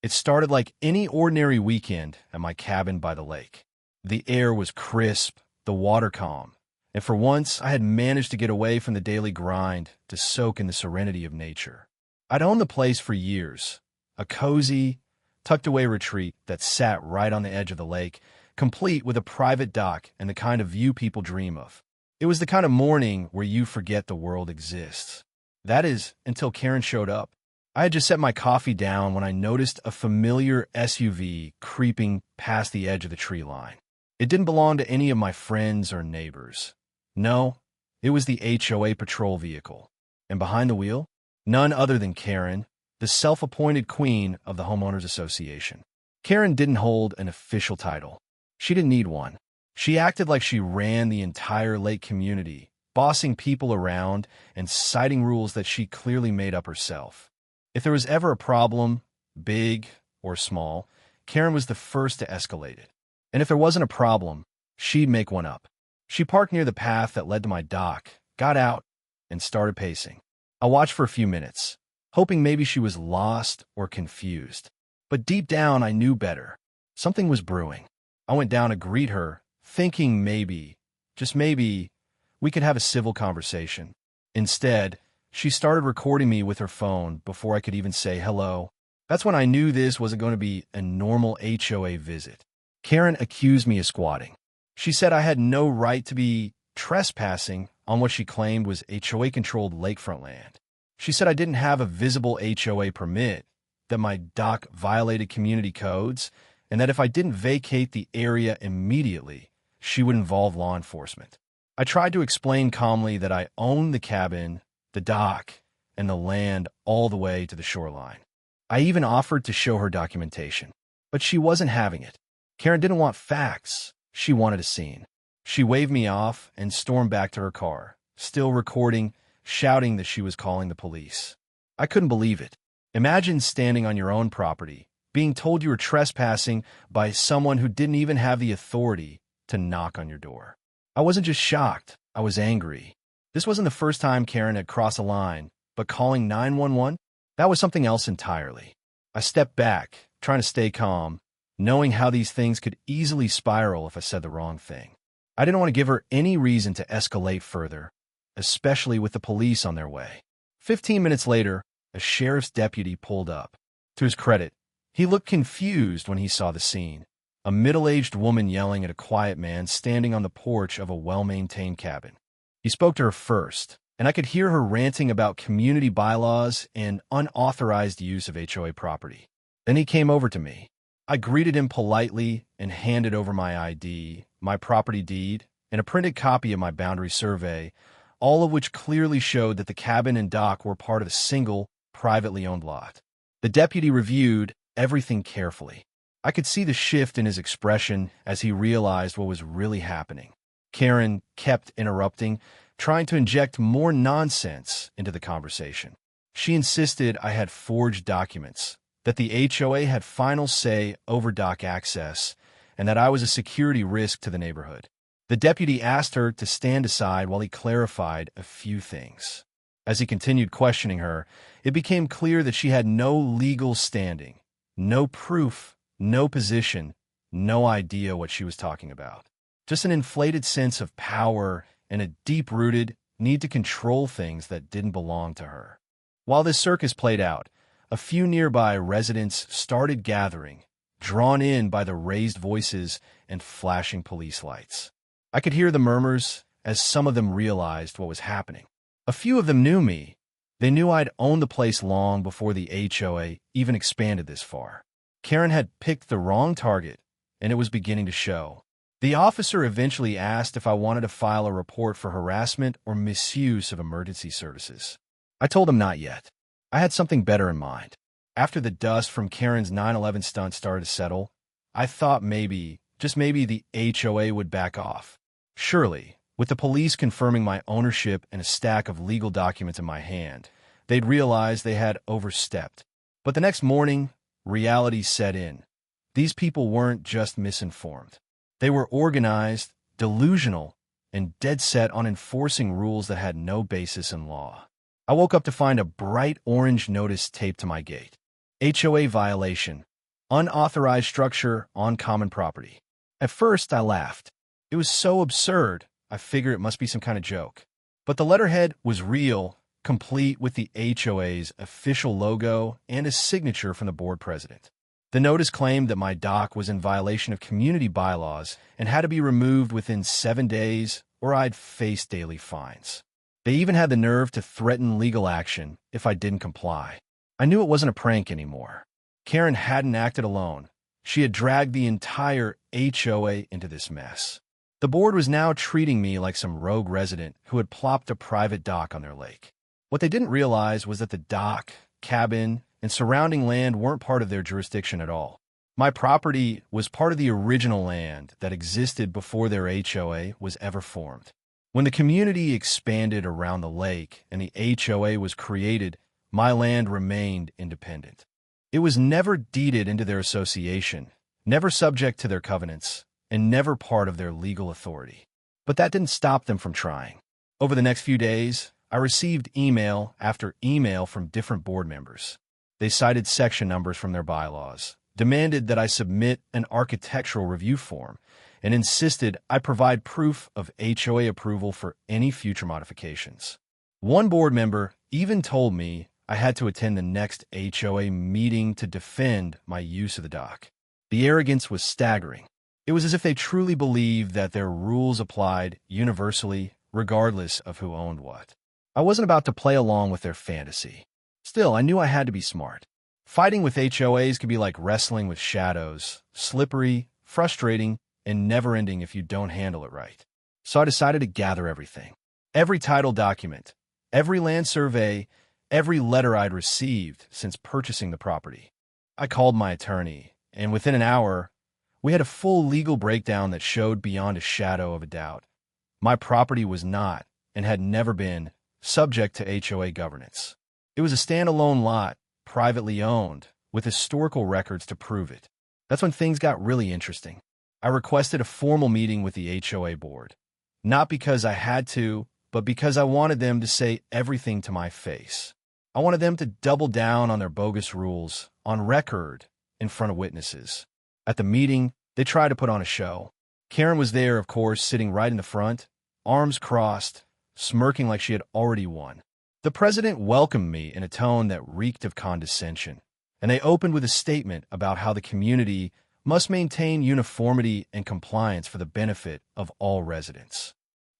It started like any ordinary weekend at my cabin by the lake. The air was crisp, the water calm, and for once I had managed to get away from the daily grind to soak in the serenity of nature. I'd owned the place for years, a cozy, tucked-away retreat that sat right on the edge of the lake, complete with a private dock and the kind of view people dream of. It was the kind of morning where you forget the world exists. That is, until Karen showed up. I had just set my coffee down when I noticed a familiar SUV creeping past the edge of the tree line. It didn't belong to any of my friends or neighbors. No, it was the HOA patrol vehicle. And behind the wheel, none other than Karen, the self-appointed queen of the Homeowners Association. Karen didn't hold an official title. She didn't need one. She acted like she ran the entire lake community, bossing people around and citing rules that she clearly made up herself. If there was ever a problem, big or small, Karen was the first to escalate it. And if there wasn't a problem, she'd make one up. She parked near the path that led to my dock, got out, and started pacing. I watched for a few minutes, hoping maybe she was lost or confused. But deep down, I knew better. Something was brewing. I went down to greet her, thinking maybe, just maybe, we could have a civil conversation. Instead, she started recording me with her phone before I could even say hello. That's when I knew this wasn't going to be a normal HOA visit. Karen accused me of squatting. She said I had no right to be trespassing on what she claimed was HOA-controlled lakefront land. She said I didn't have a visible HOA permit, that my dock violated community codes, and that if I didn't vacate the area immediately, she would involve law enforcement. I tried to explain calmly that I owned the cabin, the dock, and the land all the way to the shoreline. I even offered to show her documentation, but she wasn't having it. Karen didn't want facts. She wanted a scene. She waved me off and stormed back to her car, still recording, shouting that she was calling the police. I couldn't believe it. Imagine standing on your own property, being told you were trespassing by someone who didn't even have the authority to knock on your door. I wasn't just shocked, I was angry. This wasn't the first time Karen had crossed a line, but calling 911? That was something else entirely. I stepped back, trying to stay calm, knowing how these things could easily spiral if I said the wrong thing. I didn't want to give her any reason to escalate further, especially with the police on their way. 15 minutes later, a sheriff's deputy pulled up. To his credit, he looked confused when he saw the scene. A middle-aged woman yelling at a quiet man standing on the porch of a well-maintained cabin. He spoke to her first, and I could hear her ranting about community bylaws and unauthorized use of HOA property. Then he came over to me. I greeted him politely and handed over my ID, my property deed, and a printed copy of my boundary survey, all of which clearly showed that the cabin and dock were part of a single, privately owned lot. The deputy reviewed everything carefully. I could see the shift in his expression as he realized what was really happening. Karen kept interrupting, trying to inject more nonsense into the conversation. She insisted I had forged documents, that the HOA had final say over dock access, and that I was a security risk to the neighborhood. The deputy asked her to stand aside while he clarified a few things. As he continued questioning her, it became clear that she had no legal standing, no proof, no position, no idea what she was talking about. Just an inflated sense of power and a deep-rooted need to control things that didn't belong to her. While this circus played out, a few nearby residents started gathering, drawn in by the raised voices and flashing police lights. I could hear the murmurs as some of them realized what was happening. A few of them knew me. They knew I'd owned the place long before the HOA even expanded this far. Karen had picked the wrong target, and it was beginning to show. The officer eventually asked if I wanted to file a report for harassment or misuse of emergency services. I told him not yet. I had something better in mind. After the dust from Karen's 9/11 stunt started to settle, I thought maybe, just maybe, the HOA would back off. Surely, with the police confirming my ownership and a stack of legal documents in my hand, they'd realize they had overstepped. But the next morning, reality set in. These people weren't just misinformed. They were organized, delusional, and dead set on enforcing rules that had no basis in law. I woke up to find a bright orange notice taped to my gate. HOA violation, Unauthorized structure on common property. At first, I laughed. It was so absurd, I figured it must be some kind of joke. But the letterhead was real, complete with the HOA's official logo and a signature from the board president. The notice claimed that my dock was in violation of community bylaws and had to be removed within 7 days or I'd face daily fines. They even had the nerve to threaten legal action if I didn't comply. I knew it wasn't a prank anymore. Karen hadn't acted alone. She had dragged the entire HOA into this mess. The board was now treating me like some rogue resident who had plopped a private dock on their lake. What they didn't realize was that the dock, cabin, and surrounding land weren't part of their jurisdiction at all. My property was part of the original land that existed before their HOA was ever formed. When the community expanded around the lake and the HOA was created, my land remained independent. It was never deeded into their association, never subject to their covenants, and never part of their legal authority. But that didn't stop them from trying. Over the next few days, I received email after email from different board members. They cited section numbers from their bylaws, demanded that I submit an architectural review form, and insisted I provide proof of HOA approval for any future modifications. One board member even told me I had to attend the next HOA meeting to defend my use of the dock. The arrogance was staggering. It was as if they truly believed that their rules applied universally, regardless of who owned what. I wasn't about to play along with their fantasy. Still, I knew I had to be smart. Fighting with HOAs could be like wrestling with shadows, slippery, frustrating, and never-ending if you don't handle it right. So I decided to gather everything. Every title document, every land survey, every letter I'd received since purchasing the property. I called my attorney, and within an hour, we had a full legal breakdown that showed beyond a shadow of a doubt. My property was not, and had never been, subject to HOA governance. It was a standalone lot, privately owned, with historical records to prove it. That's when things got really interesting. I requested a formal meeting with the HOA board, not because I had to, but because I wanted them to say everything to my face. I wanted them to double down on their bogus rules, on record, in front of witnesses. At the meeting, they tried to put on a show. Karen was there, of course, sitting right in the front, arms crossed, smirking like she had already won. The president welcomed me in a tone that reeked of condescension, and they opened with a statement about how the community must maintain uniformity and compliance for the benefit of all residents.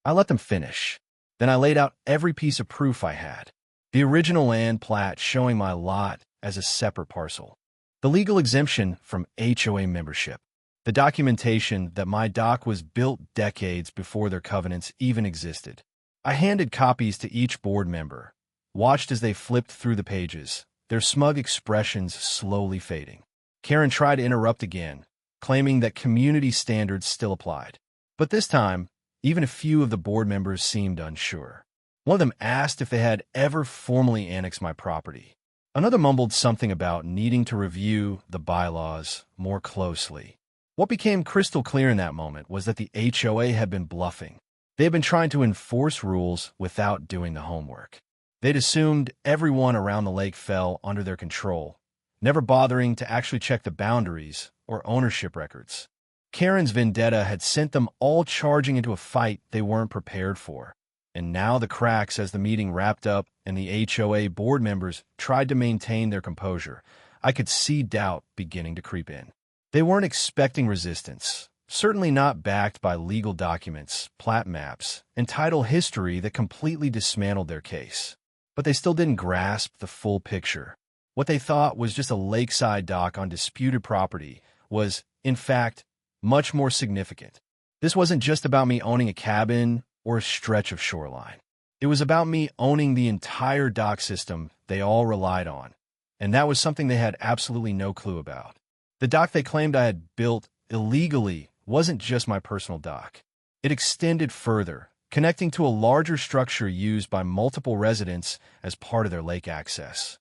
I let them finish. Then I laid out every piece of proof I had. The original land plat showing my lot as a separate parcel. The legal exemption from HOA membership. The documentation that my dock was built decades before their covenants even existed. I handed copies to each board member, watched as they flipped through the pages, their smug expressions slowly fading. Karen tried to interrupt again, claiming that community standards still applied. But this time, even a few of the board members seemed unsure. One of them asked if they had ever formally annexed my property. Another mumbled something about needing to review the bylaws more closely. What became crystal clear in that moment was that the HOA had been bluffing. They had been trying to enforce rules without doing the homework. They'd assumed everyone around the lake fell under their control, never bothering to actually check the boundaries or ownership records. Karen's vendetta had sent them all charging into a fight they weren't prepared for. And now the cracks as the meeting wrapped up and the HOA board members tried to maintain their composure. I could see doubt beginning to creep in. They weren't expecting resistance, certainly not backed by legal documents, plat maps, and title history that completely dismantled their case. But they still didn't grasp the full picture. What they thought was just a lakeside dock on disputed property was, in fact, much more significant. This wasn't just about me owning a cabin or a stretch of shoreline. It was about me owning the entire dock system they all relied on, and that was something they had absolutely no clue about. The dock they claimed I had built illegally wasn't just my personal dock. It extended further, connecting to a larger structure used by multiple residents as part of their lake access.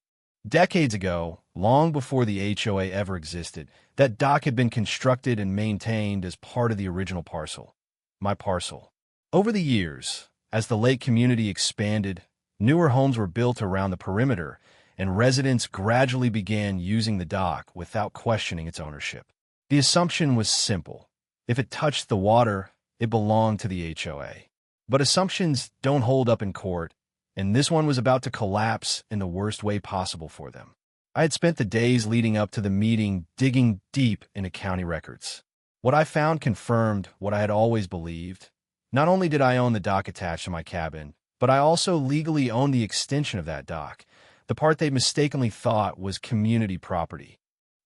Decades ago, long before the HOA ever existed, that dock had been constructed and maintained as part of the original parcel, my parcel. Over the years, as the lake community expanded, newer homes were built around the perimeter, and residents gradually began using the dock without questioning its ownership. The assumption was simple. If it touched the water, it belonged to the HOA. But assumptions don't hold up in court, and this one was about to collapse in the worst way possible for them. I had spent the days leading up to the meeting digging deep into county records. What I found confirmed what I had always believed. Not only did I own the dock attached to my cabin, but I also legally owned the extension of that dock, the part they mistakenly thought was community property.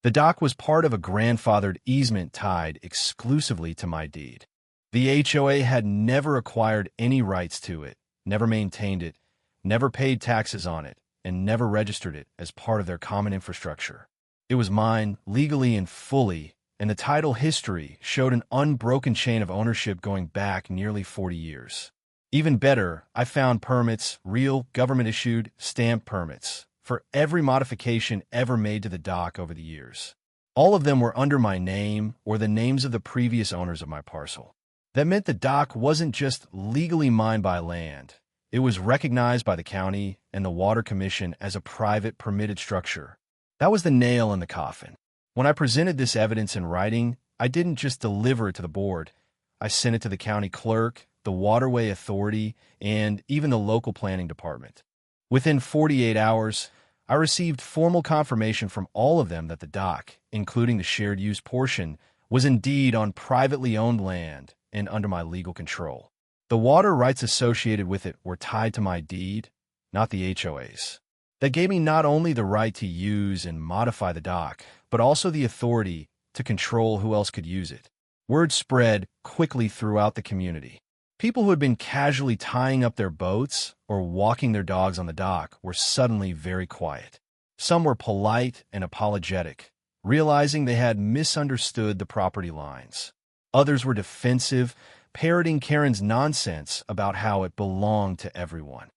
The dock was part of a grandfathered easement tied exclusively to my deed. The HOA had never acquired any rights to it, never maintained it, never paid taxes on it, and never registered it as part of their common infrastructure. It was mine, legally and fully, and the title history showed an unbroken chain of ownership going back nearly 40 years. Even better, I found permits, real government-issued, stamped permits, for every modification ever made to the dock over the years. All of them were under my name or the names of the previous owners of my parcel. That meant the dock wasn't just legally mine by land. It was recognized by the county and the Water Commission as a private permitted structure. That was the nail in the coffin. When I presented this evidence in writing, I didn't just deliver it to the board. I sent it to the county clerk, the Waterway Authority, and even the local planning department. Within 48 hours, I received formal confirmation from all of them that the dock, including the shared use portion, was indeed on privately owned land and under my legal control. The water rights associated with it were tied to my deed, not the HOA's. That gave me not only the right to use and modify the dock, but also the authority to control who else could use it. Word spread quickly throughout the community. People who had been casually tying up their boats or walking their dogs on the dock were suddenly very quiet. Some were polite and apologetic, realizing they had misunderstood the property lines. Others were defensive, parroting Karen's nonsense about how it belonged to everyone.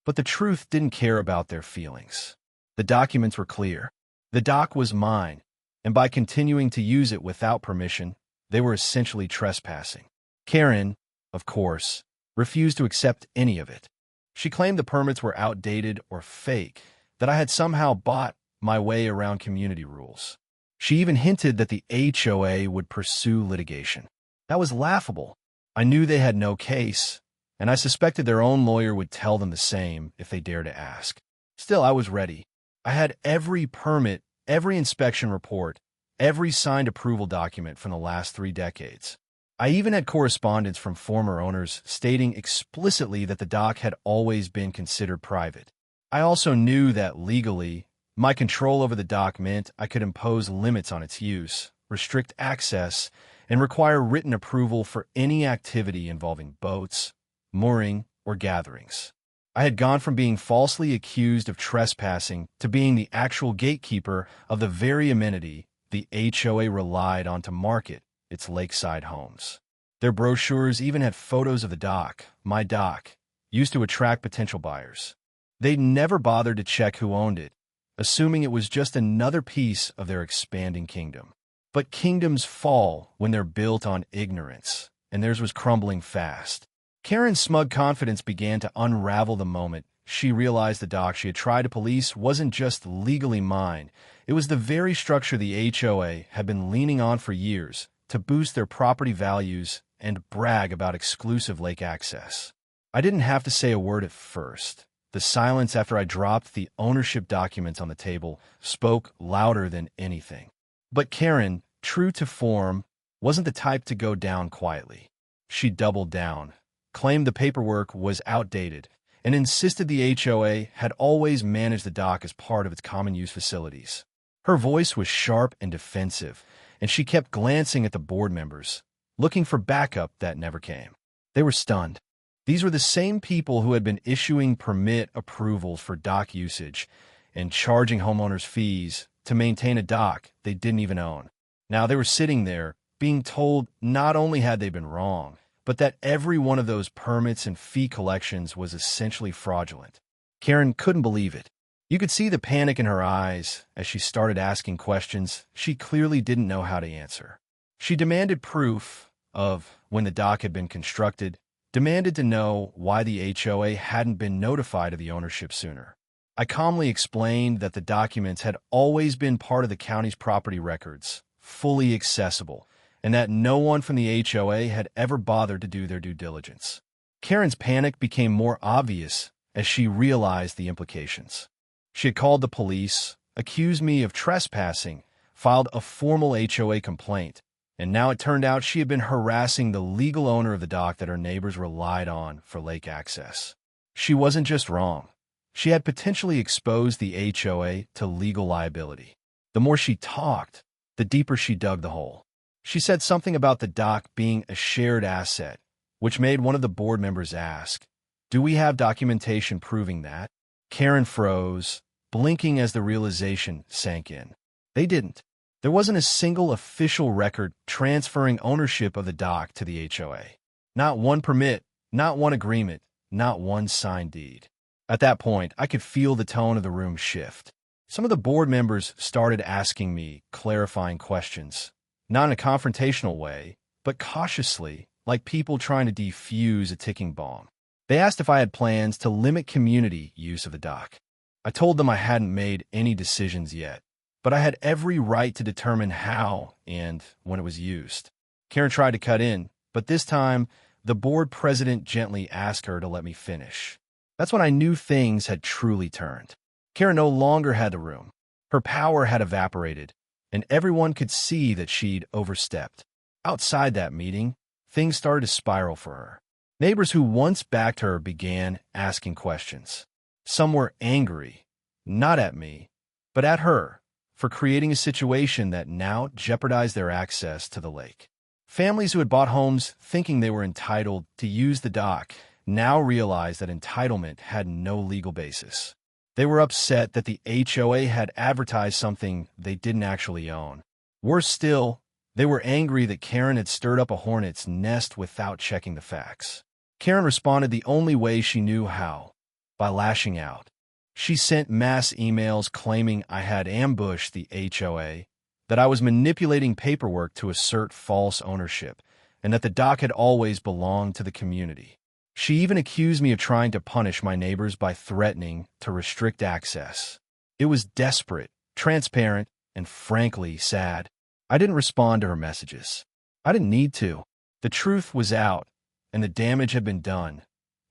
But the truth didn't care about their feelings. The documents were clear. The dock was mine, and by continuing to use it without permission, they were essentially trespassing. Karen, of course, refused to accept any of it. She claimed the permits were outdated or fake, that I had somehow bought my way around community rules. She even hinted that the HOA would pursue litigation. That was laughable. I knew they had no case, and I suspected their own lawyer would tell them the same if they dared to ask. Still, I was ready. I had every permit, every inspection report, every signed approval document from the last 3 decades. I even had correspondence from former owners stating explicitly that the dock had always been considered private. I also knew that legally, my control over the dock meant I could impose limits on its use, restrict access, and require written approval for any activity involving boats, mooring, or gatherings. I had gone from being falsely accused of trespassing to being the actual gatekeeper of the very amenity the HOA relied on to market its lakeside homes. Their brochures even had photos of the dock, my dock, used to attract potential buyers. They'd never bothered to check who owned it, assuming it was just another piece of their expanding kingdom. But kingdoms fall when they're built on ignorance, and theirs was crumbling fast. Karen's smug confidence began to unravel the moment she realized the dock she had tried to police wasn't just legally mine. It was the very structure the HOA had been leaning on for years to boost their property values and brag about exclusive lake access. I didn't have to say a word at first. The silence after I dropped the ownership documents on the table spoke louder than anything. But Karen, true to form, wasn't the type to go down quietly. She doubled down, claimed the paperwork was outdated, and insisted the HOA had always managed the dock as part of its common use facilities. Her voice was sharp and defensive, and she kept glancing at the board members, looking for backup that never came. They were stunned. These were the same people who had been issuing permit approvals for dock usage and charging homeowners fees to maintain a dock they didn't even own. Now they were sitting there, being told not only had they been wrong, but that every one of those permits and fee collections was essentially fraudulent. Karen couldn't believe it. You could see the panic in her eyes as she started asking questions she clearly didn't know how to answer. She demanded proof of when the dock had been constructed, demanded to know why the HOA hadn't been notified of the ownership sooner. I calmly explained that the documents had always been part of the county's property records, fully accessible, and that no one from the HOA had ever bothered to do their due diligence. Karen's panic became more obvious as she realized the implications. She had called the police, accused me of trespassing, filed a formal HOA complaint, and now it turned out she had been harassing the legal owner of the dock that her neighbors relied on for lake access. She wasn't just wrong. She had potentially exposed the HOA to legal liability. The more she talked, the deeper she dug the hole. She said something about the dock being a shared asset, which made one of the board members ask, "Do we have documentation proving that?" Karen froze, blinking as the realization sank in. They didn't. There wasn't a single official record transferring ownership of the dock to the HOA. Not one permit, not one agreement, not one signed deed. At that point, I could feel the tone of the room shift. Some of the board members started asking me clarifying questions, not in a confrontational way, but cautiously, like people trying to defuse a ticking bomb. They asked if I had plans to limit community use of the dock. I told them I hadn't made any decisions yet, but I had every right to determine how and when it was used. Karen tried to cut in, but this time, the board president gently asked her to let me finish. That's when I knew things had truly turned. Karen no longer had the room. Her power had evaporated, and everyone could see that she'd overstepped. Outside that meeting, things started to spiral for her. Neighbors who once backed her began asking questions. Some were angry, not at me, but at her, for creating a situation that now jeopardized their access to the lake. Families who had bought homes thinking they were entitled to use the dock now realized that entitlement had no legal basis. They were upset that the HOA had advertised something they didn't actually own. Worse still, they were angry that Karen had stirred up a hornet's nest without checking the facts. Karen responded the only way she knew how, by lashing out. She sent mass emails claiming I had ambushed the HOA, that I was manipulating paperwork to assert false ownership, and that the dock had always belonged to the community. She even accused me of trying to punish my neighbors by threatening to restrict access. It was desperate, transparent, and frankly sad. I didn't respond to her messages. I didn't need to. The truth was out, and the damage had been done,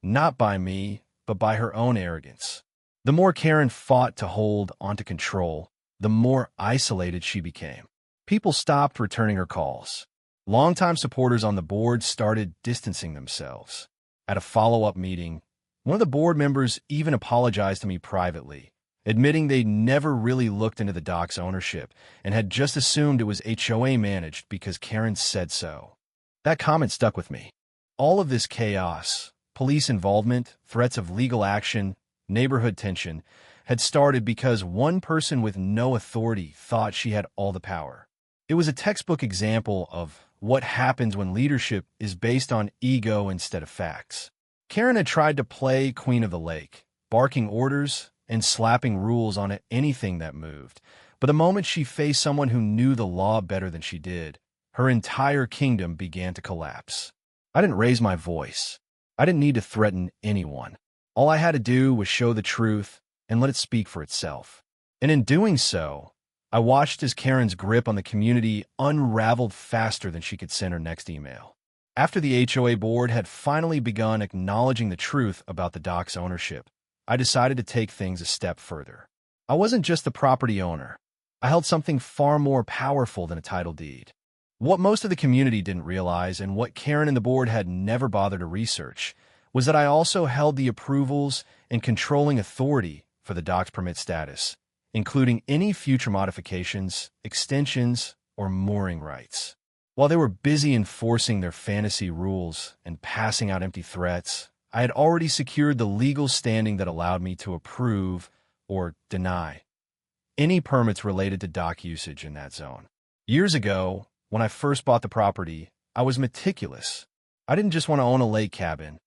not by me, but by her own arrogance. The more Karen fought to hold onto control, the more isolated she became. People stopped returning her calls. Longtime supporters on the board started distancing themselves. At a follow-up meeting, one of the board members even apologized to me privately, admitting they'd never really looked into the dock's ownership and had just assumed it was HOA managed because Karen said so. That comment stuck with me. All of this chaos, police involvement, threats of legal action, neighborhood tension, had started because one person with no authority thought she had all the power. It was a textbook example of what happens when leadership is based on ego instead of facts. Karen had tried to play Queen of the Lake, barking orders and slapping rules on anything that moved. But the moment she faced someone who knew the law better than she did, her entire kingdom began to collapse. I didn't raise my voice. I didn't need to threaten anyone. All I had to do was show the truth and let it speak for itself. And in doing so, I watched as Karen's grip on the community unraveled faster than she could send her next email. After the HOA board had finally begun acknowledging the truth about the dock's ownership, I decided to take things a step further. I wasn't just the property owner. I held something far more powerful than a title deed. What most of the community didn't realize, and what Karen and the board had never bothered to research, was that I also held the approvals and controlling authority for the dock's permit status, including any future modifications, extensions, or mooring rights. While they were busy enforcing their fantasy rules and passing out empty threats, I had already secured the legal standing that allowed me to approve or deny any permits related to dock usage in that zone. Years ago, when I first bought the property, I was meticulous. I didn't just want to own a lake cabin.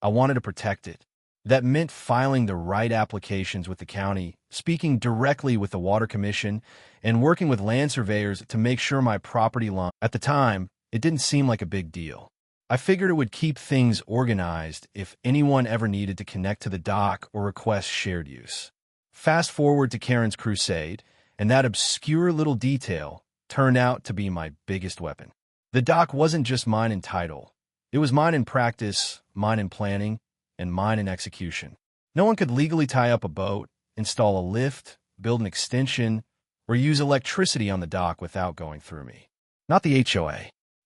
I wanted to protect it. That meant filing the right applications with the county, speaking directly with the Water Commission, and working with land surveyors to make sure my property line. At the time, it didn't seem like a big deal. I figured it would keep things organized if anyone ever needed to connect to the dock or request shared use. Fast forward to Karen's crusade, and that obscure little detail turned out to be my biggest weapon. The dock wasn't just mine in title. It was mine in practice, mine in planning, and mine in execution. No one could legally tie up a boat, install a lift, build an extension, or use electricity on the dock without going through me. Not the HOA,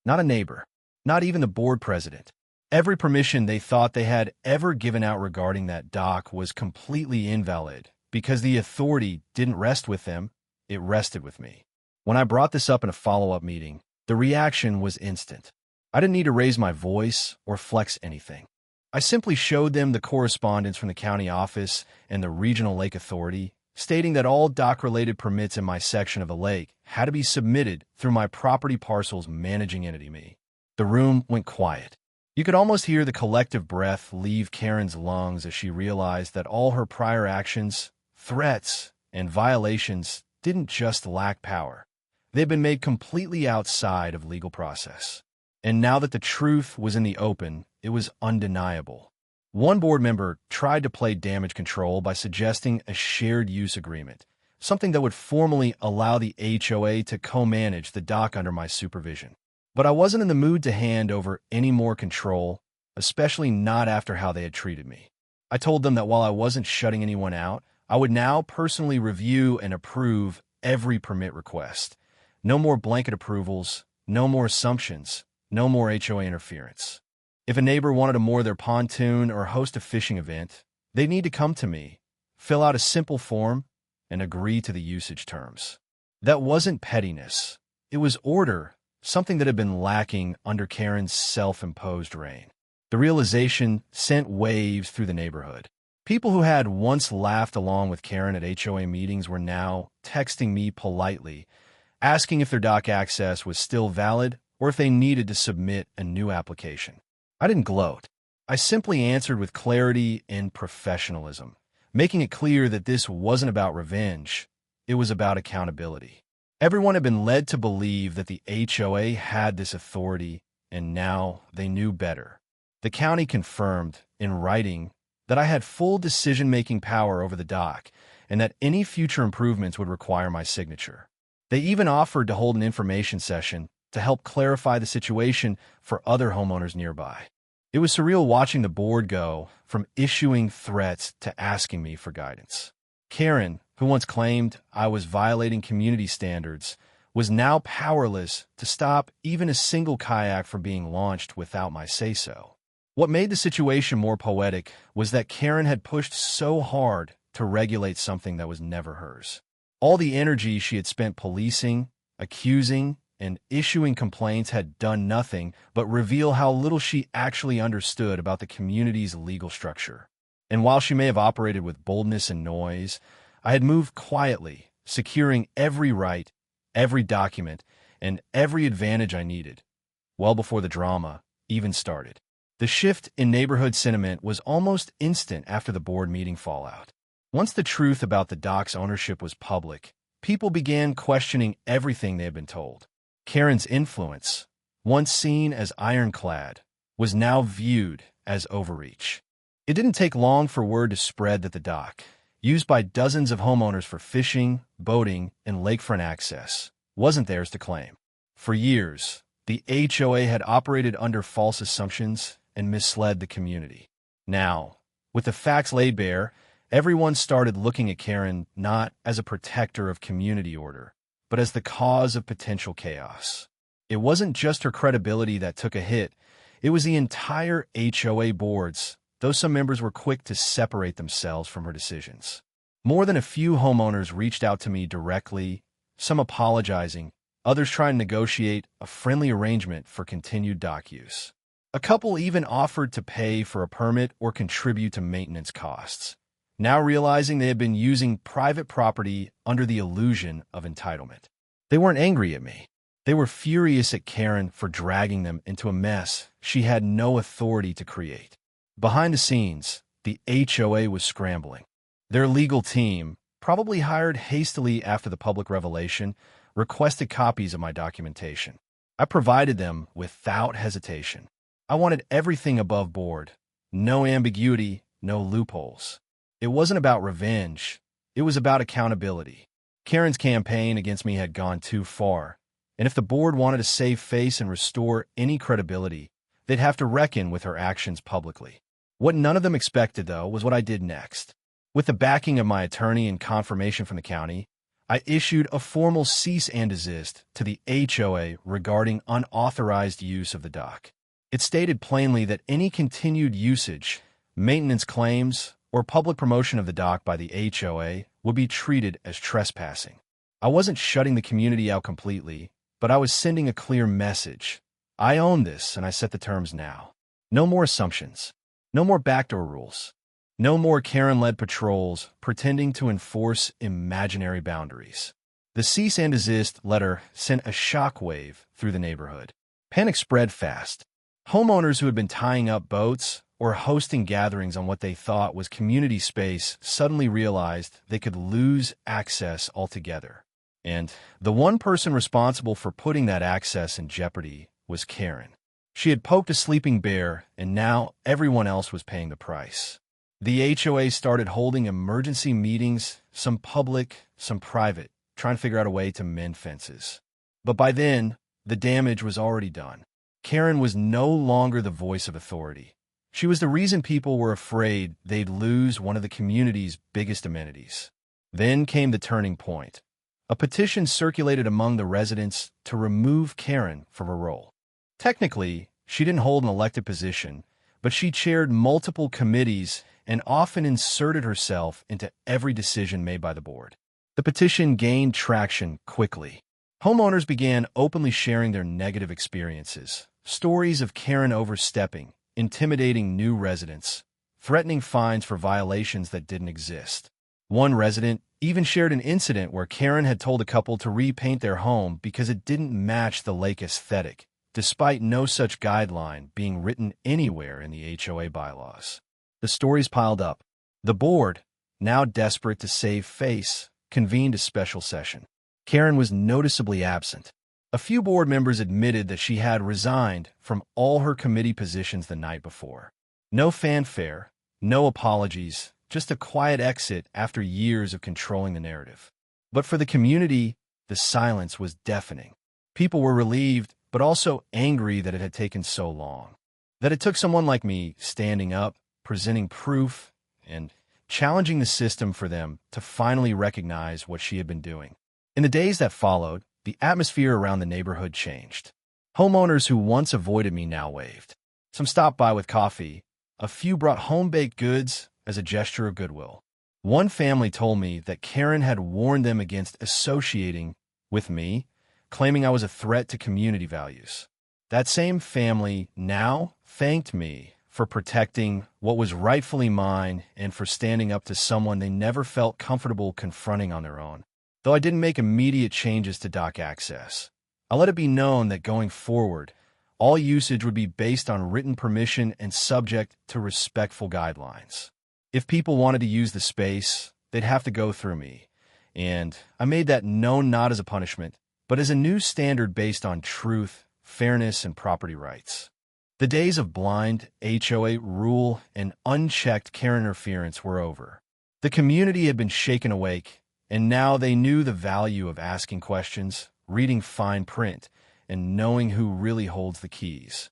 not a neighbor, not even the board president. Every permission they thought they had ever given out regarding that dock was completely invalid because the authority didn't rest with them, it rested with me. When I brought this up in a follow-up meeting, the reaction was instant. I didn't need to raise my voice or flex anything. I simply showed them the correspondence from the county office and the regional lake authority, stating that all dock-related permits in my section of the lake had to be submitted through my property parcel's managing entity, me. The room went quiet. You could almost hear the collective breath leave Karen's lungs as she realized that all her prior actions, threats, and violations didn't just lack power. They'd been made completely outside of legal process. And now that the truth was in the open, it was undeniable. One board member tried to play damage control by suggesting a shared use agreement, something that would formally allow the HOA to co-manage the dock under my supervision. But I wasn't in the mood to hand over any more control, especially not after how they had treated me. I told them that while I wasn't shutting anyone out, I would now personally review and approve every permit request. No more blanket approvals, no more assumptions, no more HOA interference. If a neighbor wanted to moor their pontoon or host a fishing event, they'd need to come to me, fill out a simple form, and agree to the usage terms. That wasn't pettiness. It was order, something that had been lacking under Karen's self-imposed reign. The realization sent waves through the neighborhood. People who had once laughed along with Karen at HOA meetings were now texting me politely, asking if their dock access was still valid or if they needed to submit a new application. I didn't gloat. I simply answered with clarity and professionalism, making it clear that this wasn't about revenge, it was about accountability. Everyone had been led to believe that the HOA had this authority, and now they knew better. The county confirmed, in writing, that I had full decision-making power over the dock, and that any future improvements would require my signature. They even offered to hold an information session to help clarify the situation for other homeowners nearby. It was surreal watching the board go from issuing threats to asking me for guidance. Karen, who once claimed I was violating community standards, was now powerless to stop even a single kayak from being launched without my say-so. What made the situation more poetic was that Karen had pushed so hard to regulate something that was never hers. All the energy she had spent policing, accusing, and issuing complaints had done nothing but reveal how little she actually understood about the community's legal structure. And while she may have operated with boldness and noise, I had moved quietly, securing every right, every document, and every advantage I needed, well before the drama even started. The shift in neighborhood sentiment was almost instant after the board meeting fallout. Once the truth about the dock's ownership was public, people began questioning everything they had been told. Karen's influence, once seen as ironclad, was now viewed as overreach. It didn't take long for word to spread that the dock, used by dozens of homeowners for fishing, boating, and lakefront access, wasn't theirs to claim. For years, the HOA had operated under false assumptions and misled the community. Now, with the facts laid bare, everyone started looking at Karen not as a protector of community order, but as the cause of potential chaos. It wasn't just her credibility that took a hit, it was the entire HOA boards, though some members were quick to separate themselves from her decisions. More than a few homeowners reached out to me directly, some apologizing, others trying to negotiate a friendly arrangement for continued dock use. A couple even offered to pay for a permit or contribute to maintenance costs, now realizing they had been using private property under the illusion of entitlement. They weren't angry at me. They were furious at Karen for dragging them into a mess she had no authority to create. Behind the scenes, the HOA was scrambling. Their legal team, probably hired hastily after the public revelation, requested copies of my documentation. I provided them without hesitation. I wanted everything above board. No ambiguity, no loopholes. It wasn't about revenge. It was about accountability. Karen's campaign against me had gone too far, and if the board wanted to save face and restore any credibility, they'd have to reckon with her actions publicly. What none of them expected, though, was what I did next. With the backing of my attorney and confirmation from the county, I issued a formal cease and desist to the HOA regarding unauthorized use of the dock. It stated plainly that any continued usage, maintenance claims, or public promotion of the dock by the HOA would be treated as trespassing. I wasn't shutting the community out completely, but I was sending a clear message. I own this, and I set the terms now. No more assumptions. No more backdoor rules. No more Karen-led patrols pretending to enforce imaginary boundaries. The cease and desist letter sent a shockwave through the neighborhood. Panic spread fast. Homeowners who had been tying up boats or hosting gatherings on what they thought was community space suddenly realized they could lose access altogether. And the one person responsible for putting that access in jeopardy was Karen. She had poked a sleeping bear, and now everyone else was paying the price. The HOA started holding emergency meetings, some public, some private, trying to figure out a way to mend fences. But by then, the damage was already done. Karen was no longer the voice of authority. She was the reason people were afraid they'd lose one of the community's biggest amenities. Then came the turning point. A petition circulated among the residents to remove Karen from her role. Technically, she didn't hold an elected position, but she chaired multiple committees and often inserted herself into every decision made by the board. The petition gained traction quickly. Homeowners began openly sharing their negative experiences, stories of Karen overstepping, intimidating new residents, threatening fines for violations that didn't exist. One resident even shared an incident where Karen had told a couple to repaint their home because it didn't match the lake aesthetic, despite no such guideline being written anywhere in the HOA bylaws. The stories piled up. The board, now desperate to save face, convened a special session. Karen was noticeably absent. A few board members admitted that she had resigned from all her committee positions the night before. No fanfare, no apologies, just a quiet exit after years of controlling the narrative. But for the community, the silence was deafening. People were relieved, but also angry that it had taken so long. That it took someone like me standing up, presenting proof, and challenging the system for them to finally recognize what she had been doing. In the days that followed, the atmosphere around the neighborhood changed. Homeowners who once avoided me now waved. Some stopped by with coffee. A few brought home-baked goods as a gesture of goodwill. One family told me that Karen had warned them against associating with me, claiming I was a threat to community values. That same family now thanked me for protecting what was rightfully mine and for standing up to someone they never felt comfortable confronting on their own. Though I didn't make immediate changes to dock access, I let it be known that going forward, all usage would be based on written permission and subject to respectful guidelines. If people wanted to use the space, they'd have to go through me, and I made that known not as a punishment, but as a new standard based on truth, fairness, and property rights. The days of blind HOA rule and unchecked Karen interference were over. The community had been shaken awake, and now they knew the value of asking questions, reading fine print, and knowing who really holds the keys.